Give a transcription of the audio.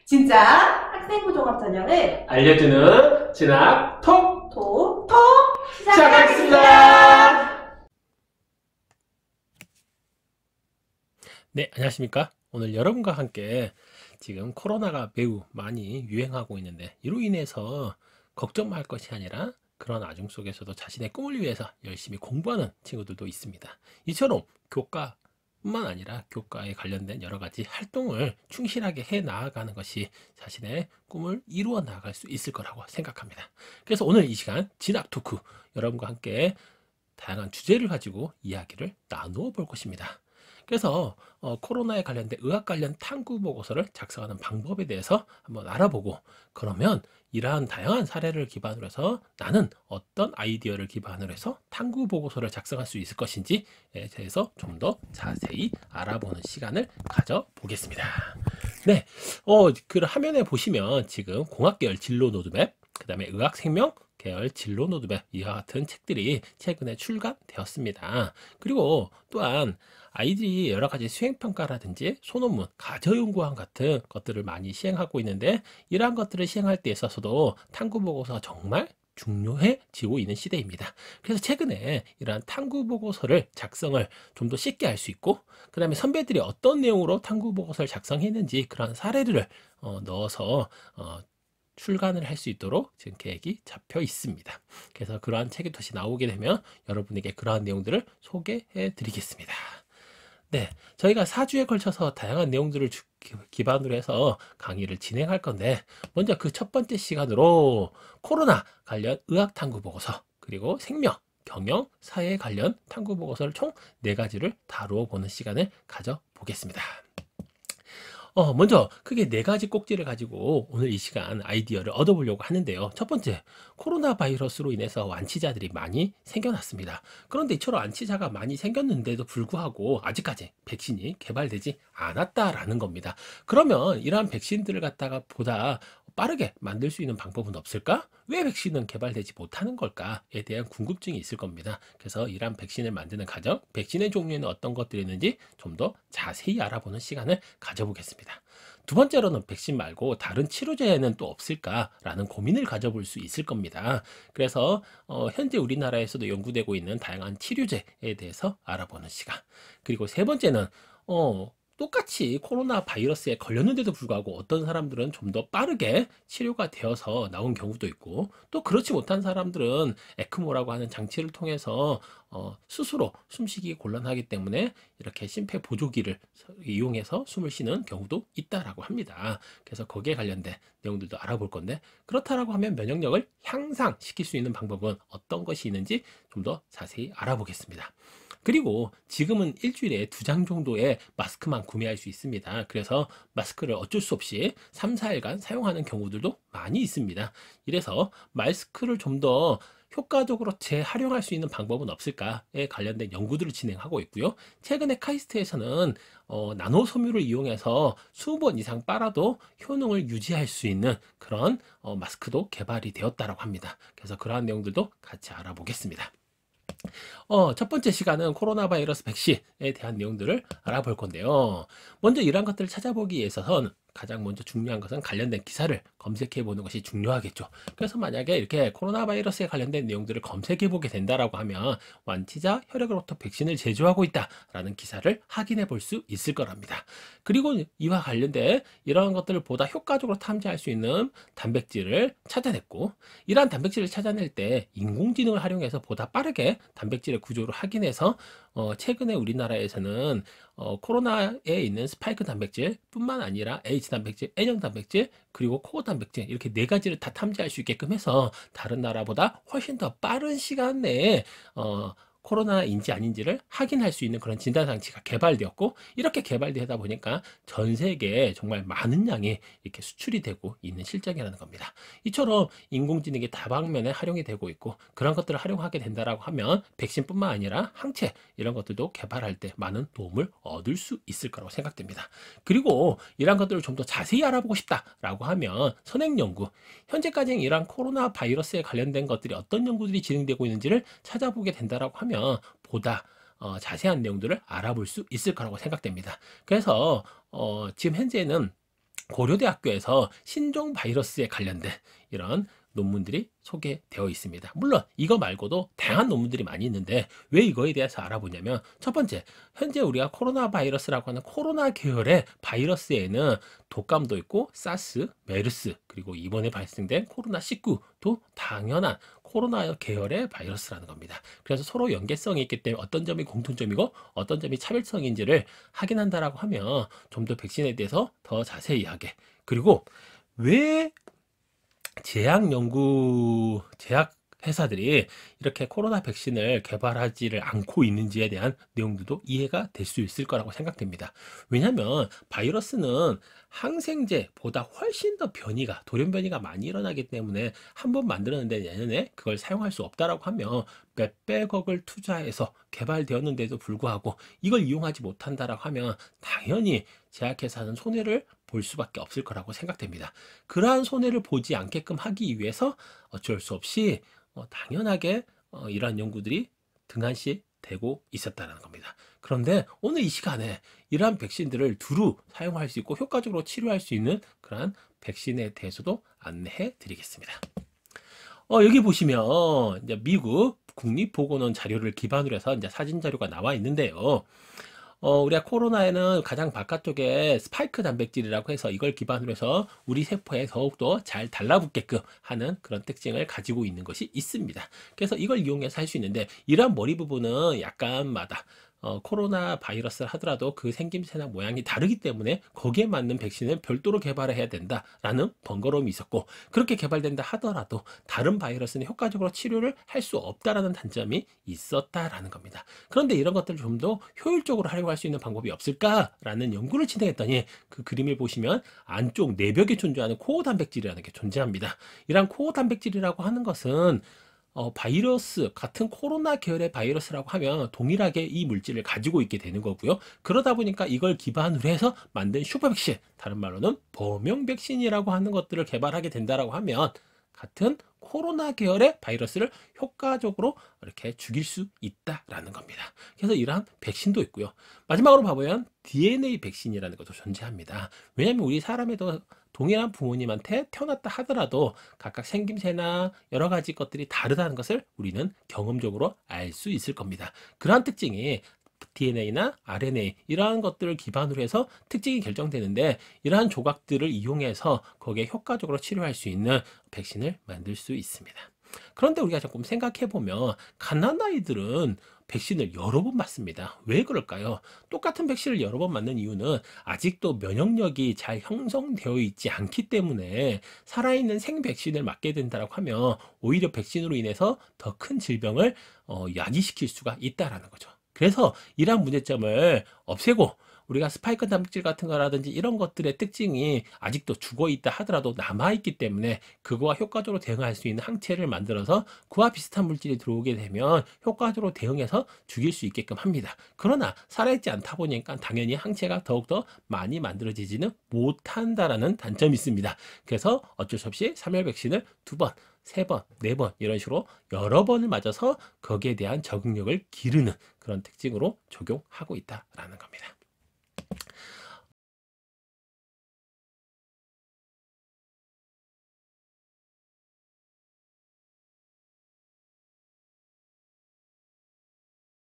진짜 학생부 종합 전형을 알려주는 진학 톡 시작하겠습니다. 시작하겠습니다. 네, 안녕하십니까? 오늘 여러분과 함께 지금 코로나가 매우 많이 유행하고 있는데 이로 인해서 걱정할 것이 아니라 그런 아중 속에서도 자신의 꿈을 위해서 열심히 공부하는 친구들도 있습니다. 이처럼 교과뿐만 아니라 교과에 관련된 여러 가지 활동을 충실하게 해 나아가는 것이 자신의 꿈을 이루어 나갈 수 있을 거라고 생각합니다. 그래서 오늘 이 시간 진학 토크 여러분과 함께 다양한 주제를 가지고 이야기를 나누어 볼 것입니다. 그래서 코로나에 관련된 의학 관련 탐구 보고서를 작성하는 방법에 대해서 한번 알아보고, 그러면 이러한 다양한 사례를 기반으로 해서 나는 어떤 아이디어를 기반으로 해서 탐구 보고서를 작성할 수 있을 것인지에 대해서 좀 더 자세히 알아보는 시간을 가져보겠습니다. 네, 그 화면에 보시면 지금 공학계열 진로 로드맵, 그 다음에 의학생명 계열 진로 로드맵, 이와 같은 책들이 최근에 출간되었습니다. 그리고 또한 아이들이 여러 가지 수행평가라든지 소논문, 가저연구원 같은 것들을 많이 시행하고 있는데, 이러한 것들을 시행할 때 있어서도 탐구보고서가 정말 중요해지고 있는 시대입니다. 그래서 최근에 이러한 탐구보고서를 작성을 좀 더 쉽게 할 수 있고, 그 다음에 선배들이 어떤 내용으로 탐구보고서를 작성했는지 그런 사례를 넣어서 출간을 할 수 있도록 지금 계획이 잡혀 있습니다. 그래서 그러한 책이 다시 나오게 되면 여러분에게 그러한 내용들을 소개해 드리겠습니다. 네, 저희가 4주에 걸쳐서 다양한 내용들을 기반으로 해서 강의를 진행할 건데, 먼저 그 첫 번째 시간으로 코로나 관련 의학 탐구 보고서, 그리고 생명, 경영, 사회 관련 탐구 보고서를 총 4가지를 다루어 보는 시간을 가져보겠습니다. 먼저 크게 4가지 꼭지를 가지고 오늘 이 시간 아이디어를 얻어보려고 하는데요. 첫 번째, 코로나 바이러스로 인해서 완치자들이 많이 생겨났습니다. 그런데 이처럼 완치자가 많이 생겼는데도 불구하고 아직까지 백신이 개발되지 않았다라는 겁니다. 그러면 이러한 백신들을 갖다가 보다 빠르게 만들 수 있는 방법은 없을까? 왜 백신은 개발되지 못하는 걸까에 대한 궁금증이 있을 겁니다. 그래서 이러한 백신을 만드는 과정, 백신의 종류에는 어떤 것들이 있는지 좀 더 자세히 알아보는 시간을 가져보겠습니다. 두 번째로는 백신 말고 다른 치료제는 또 없을까라는 고민을 가져볼 수 있을 겁니다. 그래서 현재 우리나라에서도 연구되고 있는 다양한 치료제에 대해서 알아보는 시간. 그리고 세 번째는 똑같이 코로나 바이러스에 걸렸는데도 불구하고 어떤 사람들은 좀 더 빠르게 치료가 되어서 나온 경우도 있고, 또 그렇지 못한 사람들은 에크모라고 하는 장치를 통해서 스스로 숨쉬기 곤란하기 때문에 이렇게 심폐보조기를 이용해서 숨을 쉬는 경우도 있다라고 합니다. 그래서 거기에 관련된 내용들도 알아볼 건데, 그렇다라고 하면 면역력을 향상시킬 수 있는 방법은 어떤 것이 있는지 좀 더 자세히 알아보겠습니다. 그리고 지금은 일주일에 2장 정도의 마스크만 구매할 수 있습니다. 그래서 마스크를 어쩔 수 없이 3, 4일간 사용하는 경우들도 많이 있습니다. 이래서 마스크를 좀 더 효과적으로 재활용할 수 있는 방법은 없을까에 관련된 연구들을 진행하고 있고요. 최근에 카이스트에서는 나노 섬유를 이용해서 20번 이상 빨아도 효능을 유지할 수 있는 그런 마스크도 개발이 되었다고 합니다. 그래서 그러한 내용들도 같이 알아보겠습니다. 첫 번째 시간은 코로나 바이러스 백신에 대한 내용들을 알아볼 건데요. 먼저 이러한 것들을 찾아보기 위해서는 가장 먼저 중요한 것은 관련된 기사를 검색해 보는 것이 중요하겠죠. 그래서 만약에 이렇게 코로나 바이러스에 관련된 내용들을 검색해 보게 된다라고 하면 완치자 혈액으로부터 백신을 제조하고 있다라는 기사를 확인해 볼 수 있을 거랍니다. 그리고 이와 관련된 이러한 것들을 보다 효과적으로 탐지할 수 있는 단백질을 찾아냈고, 이러한 단백질을 찾아낼 때 인공지능을 활용해서 보다 빠르게 단백질의 구조를 확인해서 최근에 우리나라에서는 코로나에 있는 스파이크 단백질 뿐만 아니라 H 단백질, N형 단백질, 그리고 코어 단백질, 이렇게 4가지를 다 탐지할 수 있게끔 해서 다른 나라보다 훨씬 더 빠른 시간 내에 코로나인지 아닌지를 확인할 수 있는 그런 진단장치가 개발되었고, 이렇게 개발되다 보니까 전 세계에 정말 많은 양이 이렇게 수출이 되고 있는 실정이라는 겁니다. 이처럼 인공지능이 다방면에 활용이 되고 있고, 그런 것들을 활용하게 된다라고 하면 백신뿐만 아니라 항체 이런 것들도 개발할 때 많은 도움을 얻을 수 있을 거라고 생각됩니다. 그리고 이런 것들을 좀 더 자세히 알아보고 싶다라고 하면 선행 연구, 현재까지 이러한 코로나 바이러스에 관련된 것들이 어떤 연구들이 진행되고 있는지를 찾아보게 된다라고 하면 보다 자세한 내용들을 알아볼 수 있을 거라고 생각됩니다. 그래서 지금 현재는 고려대학교에서 신종 바이러스에 관련된 이런 논문들이 소개되어 있습니다. 물론 이거 말고도 다양한 논문들이 많이 있는데 왜 이거에 대해서 알아보냐면, 첫 번째, 현재 우리가 코로나 바이러스라고 하는 코로나 계열의 바이러스에는 독감도 있고 사스, 메르스, 그리고 이번에 발생된 코로나19도 당연한 코로나 계열의 바이러스라는 겁니다. 그래서 서로 연계성이 있기 때문에 어떤 점이 공통점이고 어떤 점이 차별성인지를 확인한다라고 하면 좀 더 백신에 대해서 더 자세히하게, 그리고 왜 제약 회사들이 이렇게 코로나 백신을 개발하지를 않고 있는지에 대한 내용들도 이해가 될 수 있을 거라고 생각됩니다. 왜냐하면 바이러스는 항생제보다 훨씬 더 돌연 변이가 많이 일어나기 때문에 한 번 만들었는데 내년에 그걸 사용할 수 없다라고 하면 몇백억을 투자해서 개발되었는데도 불구하고 이걸 이용하지 못한다라고 하면 당연히 제약회사는 손해를 볼 수밖에 없을 거라고 생각됩니다. 그러한 손해를 보지 않게끔 하기 위해서 어쩔 수 없이 당연하게 이러한 연구들이 등한시 되고 있었다는 겁니다. 그런데 오늘 이 시간에 이러한 백신들을 두루 사용할 수 있고 효과적으로 치료할 수 있는 그러한 백신에 대해서도 안내해 드리겠습니다. 여기 보시면 이제 미국 국립보건원 자료를 기반으로 해서 이제 사진 자료가 나와 있는데요. 우리가 코로나에는 가장 바깥쪽에 스파이크 단백질이라고 해서 이걸 기반으로 해서 우리 세포에 더욱더 잘 달라붙게끔 하는 그런 특징을 가지고 있는 것이 있습니다. 그래서 이걸 이용해서 할 수 있는데, 이러한 머리 부분은 약간마다 코로나 바이러스를 하더라도 그 생김새나 모양이 다르기 때문에 거기에 맞는 백신을 별도로 개발을 해야 된다라는 번거로움이 있었고, 그렇게 개발된다 하더라도 다른 바이러스는 효과적으로 치료를 할 수 없다라는 단점이 있었다라는 겁니다. 그런데 이런 것들을 좀 더 효율적으로 활용할 수 있는 방법이 없을까라는 연구를 진행했더니, 그 그림을 보시면 안쪽 내벽에 존재하는 코어 단백질이라는 게 존재합니다. 이러한 코어 단백질이라고 하는 것은 바이러스 같은 코로나 계열의 바이러스라고 하면 동일하게 이 물질을 가지고 있게 되는 거고요. 그러다 보니까 이걸 기반으로 해서 만든 슈퍼 백신, 다른 말로는 범용 백신이라고 하는 것들을 개발하게 된다라고 하면 같은 코로나 계열의 바이러스를 효과적으로 이렇게 죽일 수 있다라는 겁니다. 그래서 이러한 백신도 있고요. 마지막으로 봐보면 DNA 백신이라는 것도 존재합니다. 왜냐하면 우리 사람에도 동일한 부모님한테 태어났다 하더라도 각각 생김새나 여러 가지 것들이 다르다는 것을 우리는 경험적으로 알 수 있을 겁니다. 그러한 특징이 DNA나 RNA 이러한 것들을 기반으로 해서 특징이 결정되는데, 이러한 조각들을 이용해서 거기에 효과적으로 치료할 수 있는 백신을 만들 수 있습니다. 그런데 우리가 조금 생각해 보면 갓난아이들은 백신을 여러 번 맞습니다. 왜 그럴까요? 똑같은 백신을 여러 번 맞는 이유는 아직도 면역력이 잘 형성되어 있지 않기 때문에 살아있는 생백신을 맞게 된다고 하면 오히려 백신으로 인해서 더 큰 질병을 야기시킬 수가 있다라는 거죠. 그래서 이러한 문제점을 없애고 우리가 스파이크 단백질 같은 거라든지 이런 것들의 특징이 아직도 죽어 있다 하더라도 남아 있기 때문에 그거와 효과적으로 대응할 수 있는 항체를 만들어서 그와 비슷한 물질이 들어오게 되면 효과적으로 대응해서 죽일 수 있게끔 합니다. 그러나 살아있지 않다 보니까 당연히 항체가 더욱더 많이 만들어지지는 못한다라는 단점이 있습니다. 그래서 어쩔 수 없이 3열 백신을 2번, 3번, 4번 이런 식으로 여러 번을 맞아서 거기에 대한 적응력을 기르는 그런 특징으로 적용하고 있다라는 겁니다.